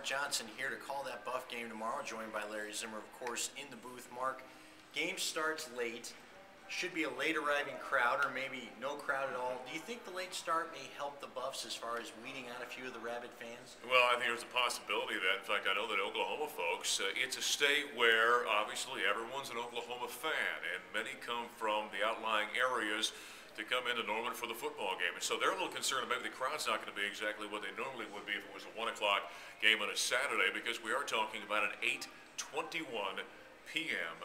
Johnson here to call that Buff game tomorrow, joined by Larry Zimmer, of course, in the booth. Mark, game starts late. Should be a late arriving crowd, or maybe no crowd at all. Do you think the late start may help the Buffs as far as weeding out a few of the rabid fans? Well, I think there's a possibility of that. In fact, I know that Oklahoma folks, it's a state where obviously everyone's an Oklahoma fan, and many come from the outlying areas to come into Norman for the football game. And so they're a little concerned maybe the crowd's not going to be exactly what they normally would be if it was a 1 o'clock game on a Saturday, because we are talking about an 8:21 p.m.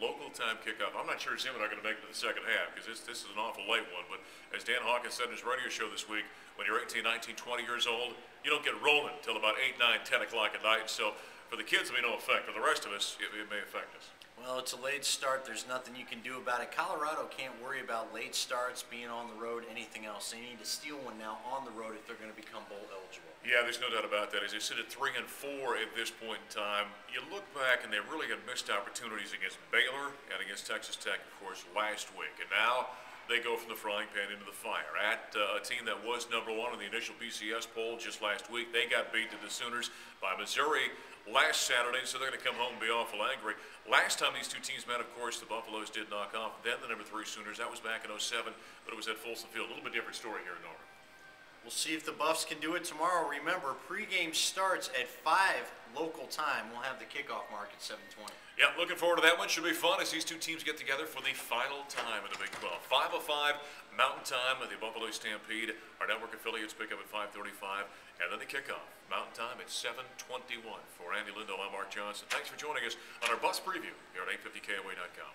local time kickoff. I'm not sure Zim and I are going to make it to the second half because this is an awful late one. But as Dan Hawkins said in his radio show this week, when you're 18, 19, 20 years old, you don't get rolling until about 8, 9, 10 o'clock at night. So for the kids, it'll be no effect. For the rest of us, it may affect us. Well, it's a late start. There's nothing you can do about it. Colorado can't worry about late starts, being on the road, anything else. They need to steal one now on the road if they're going to become bowl eligible. Yeah, there's no doubt about that. As they sit at 3-4 at this point in time, you look back and they really had missed opportunities against Baylor and against Texas Tech, of course, last week. And now they go from the frying pan into the fire. At a team that was #1 in the initial BCS poll just last week, they got beat to the Sooners by Missouri last Saturday, so they're going to come home and be awful angry. Last time these two teams met, of course, the Buffaloes did knock off then the #3 Sooners. That was back in '07, but it was at Folsom Field. A little bit different story here in Norman. We'll see if the Buffs can do it tomorrow. Remember, pregame starts at 5 local time. We'll have the kickoff mark at 7:20. Yeah, looking forward to that one. Should be fun as these two teams get together for the final time in the Big 12. 5:05 Mountain Time at the Buffalo Stampede. Our network affiliates pick up at 5:35, and then the kickoff Mountain Time at 7:21. For Andy Lindo, I'm Mark Johnson. Thanks for joining us on our bus preview here at 850KOA.com.